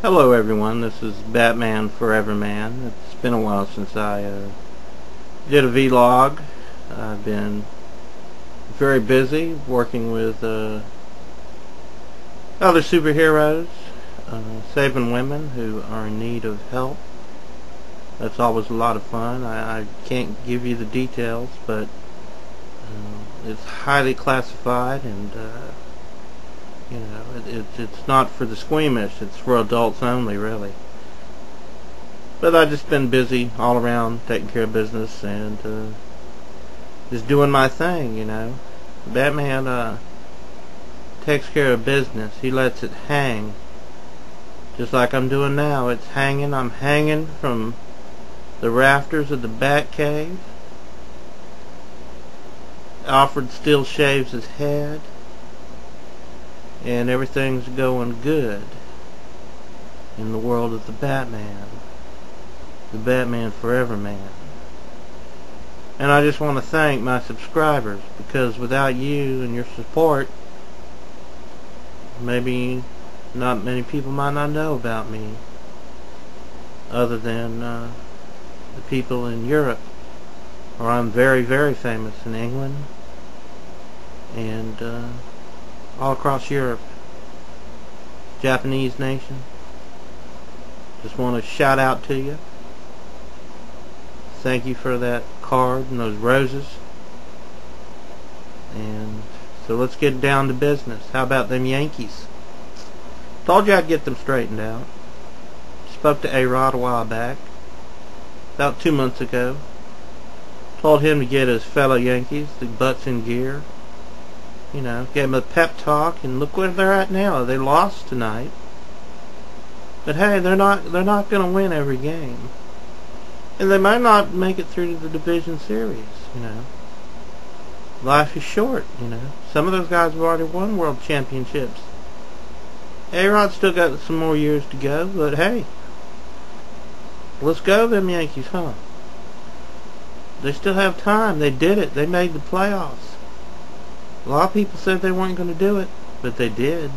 Hello everyone, this is Batman Forever Man. It's been a while since I did a vlog. I've been very busy working with other superheroes, saving women who are in need of help. That's always a lot of fun. I can't give you the details, but it's highly classified, and you know, it's not for the squeamish. It's for adults only, really. But I've just been busy all around, taking care of business and just doing my thing, you know. Batman takes care of business. He lets it hang, just like I'm doing now. It's hanging. I'm hanging from the rafters of the Batcave. Alfred still shaves his head, and everything's going good in the world of the Batman Forever Man. And I just want to thank my subscribers, because without you and your support, maybe not many people might not know about me, other than the people in Europe, where I'm very, very famous, in England and all across Europe. Japanese nation. Just want to shout out to you. Thank you for that card and those roses. And so let's get down to business. How about them Yankees? Told you I'd get them straightened out. Spoke to AROD a while back, about 2 months ago. Told him to get his fellow Yankees the butts in gear. You know, gave them a pep talk, and look where they're at now. They lost tonight, but hey, they're not going to win every game, and they might not make it through to the division series. You know, life is short. You know, some of those guys have already won world championships. A-Rod's still got some more years to go, but hey, let's go them Yankees, huh? They still have time. They did it. They made the playoffs. A lot of people said they weren't going to do it, but they did.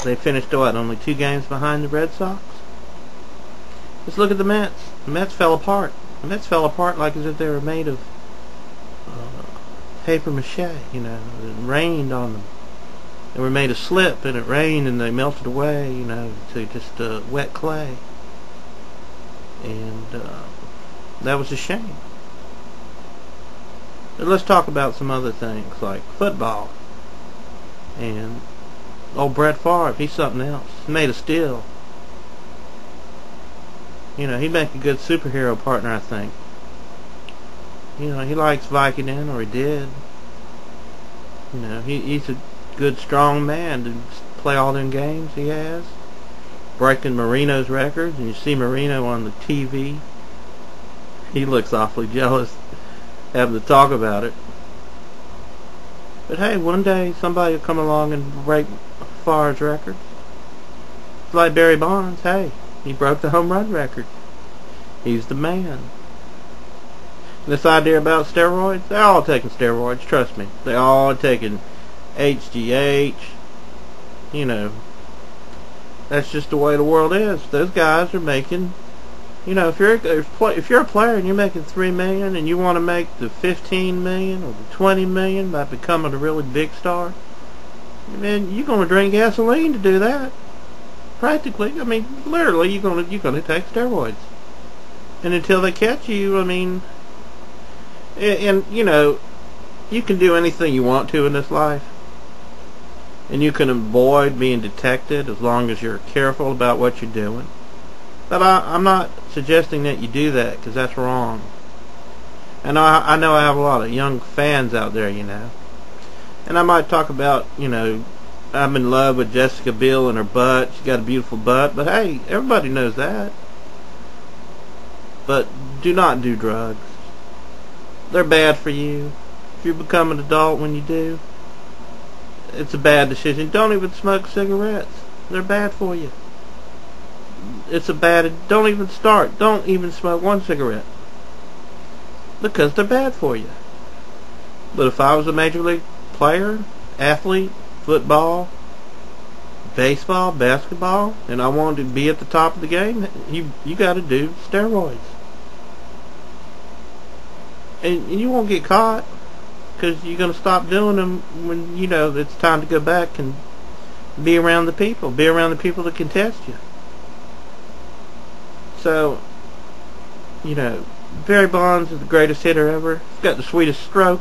They finished, what, only 2 games behind the Red Sox? Let's look at the Mets. The Mets fell apart. The Mets fell apart like as if they were made of paper mache, you know. It rained on them. They were made of slip, and it rained, and they melted away, you know, to just wet clay. And that was a shame. But let's talk about some other things, like football. And old Brett Favre, he's something else. He's made of steel. You know, he'd make a good superhero partner, I think. You know, he likes Vicodin, or he did. You know, he's a good, strong man to play all them games he has. Breaking Marino's records, and you see Marino on the TV. He looks awfully jealous having to talk about it. But hey, one day somebody will come along and break Favre's record. It's like Barry Bonds. Hey, he broke the home run record. He's the man. This idea about steroids, they're all taking steroids, trust me. They're all taking HGH. You know, that's just the way the world is. Those guys are making, you know, if you're a player and you're making $3 million and you want to make the $15 million or the $20 million by becoming a really big star, man, you're gonna drink gasoline to do that. Practically, I mean, literally, you're gonna take steroids, and until they catch you, I mean, and you know, you can do anything you want to in this life, and you can avoid being detected as long as you're careful about what you're doing. But I'm not suggesting that you do that, because that's wrong. And I know I have a lot of young fans out there, you know. And I might talk about, you know, I'm in love with Jessica Biel and her butt. She's got a beautiful butt. But hey, everybody knows that. But do not do drugs. They're bad for you. If you become an adult when you do, it's a bad decision. Don't even smoke cigarettes. They're bad for you. It's a bad, don't even start. Don't even smoke one cigarette, because they're bad for you. But if I was a major league player, athlete, football, baseball, basketball, and I wanted to be at the top of the game, you got to do steroids. And you won't get caught, because you're going to stop doing them when you know it's time to go back and be around the people. Be around the people that can test you. So, you know, Barry Bonds is the greatest hitter ever. He's got the sweetest stroke.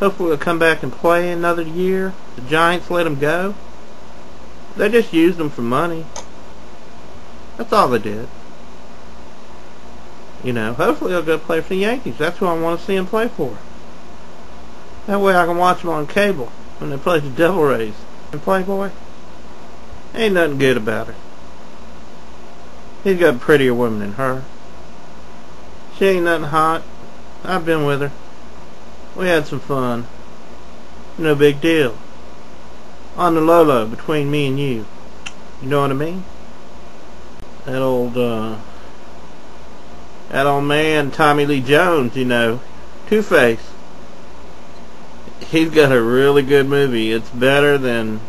Hopefully he'll come back and play another year. The Giants let him go. They just used him for money. That's all they did. You know, hopefully he'll go play for the Yankees. That's who I want to see him play for. That way I can watch him on cable when they play the Devil Rays. And Playboy, ain't nothing good about her. He's got prettier women than her. She ain't nothing hot. I've been with her. We had some fun. No big deal. On the low between me and you. You know what I mean? That old man Tommy Lee Jones, you know, Two-Face. He's got a really good movie. It's better than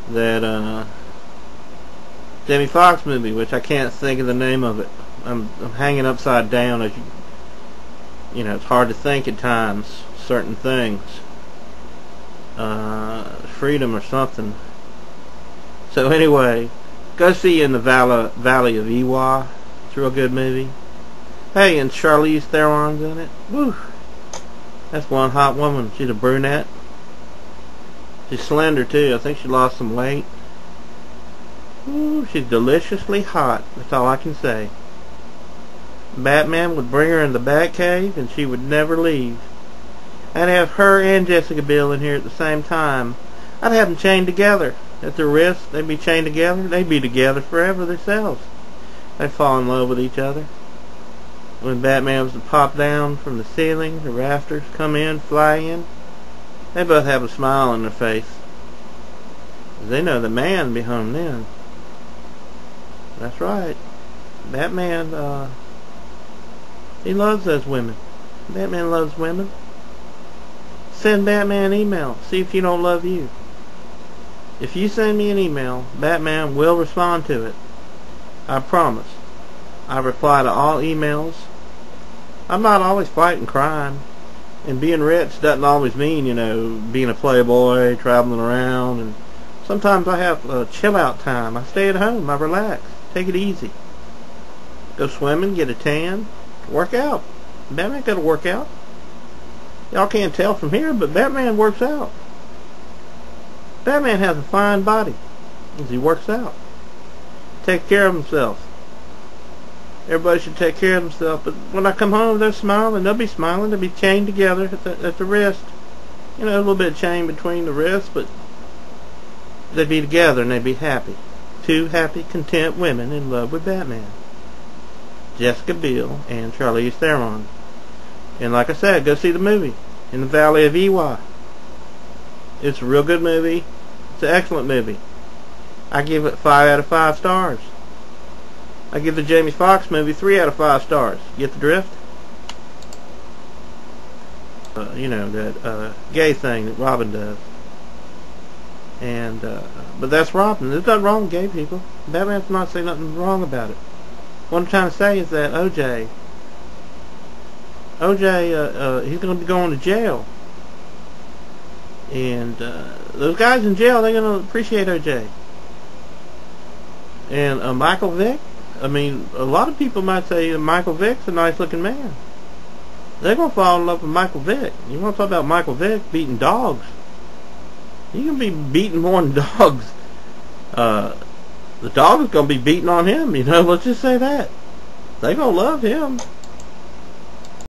that Jamie Foxx movie, which I can't think of the name of it. I'm hanging upside down, as you know. It's hard to think at times. Certain things, freedom or something. So anyway, go see In the Valley of Iwa. It's a real good movie. Hey, and Charlize Theron's in it. Woo! That's one hot woman. She's a brunette. She's slender too. I think she lost some weight. Ooh, she's deliciously hot. That's all I can say. Batman would bring her in the Batcave and she would never leave. I'd have her and Jessica Biel in here at the same time. I'd have them chained together at their wrists. They'd be chained together. They'd be together forever themselves. They'd fall in love with each other. When Batman was to pop down from the ceiling, the rafters come in, fly in, they both have a smile on their face. They know the man be home then. That's right. Batman, he loves those women. Batman loves women. Send Batman an email. See if you don't love you. If you send me an email, Batman will respond to it. I promise. I reply to all emails. I'm not always fighting crime. And being rich doesn't always mean, you know, being a playboy, traveling around. And sometimes I have a chill out time. I stay at home. I relax. Take it easy. Go swimming, get a tan, work out. Batman got to work out. Y'all can't tell from here, but Batman works out. Batman has a fine body as he works out. Take care of himself. Everybody should take care of themselves. But when I come home, they're smiling. They'll be smiling. They'll be chained together at the wrist. You know, a little bit of chain between the wrists, but they'd be together and they'd be happy. Two happy, content women in love with Batman. Jessica Biel and Charlize Theron. And like I said, go see the movie, In the Valley of Iwa. It's a real good movie. It's an excellent movie. I give it 5 out of 5 stars. I give the Jamie Foxx movie 3 out of 5 stars. Get the drift? You know, that gay thing that Robin does. And but that's Robin. There's nothing wrong with gay people. Batman's not saying nothing wrong about it. What I'm trying to say is that OJ, he's going to be going to jail. And those guys in jail, they're going to appreciate OJ. And Michael Vick, I mean, a lot of people might say Michael Vick's a nice looking man. They're going to fall in love with Michael Vick. You want to talk about Michael Vick beating dogs? You can be beating more than dogs. The dog is going to be beating on him, you know, let's just say that. They're going to love him.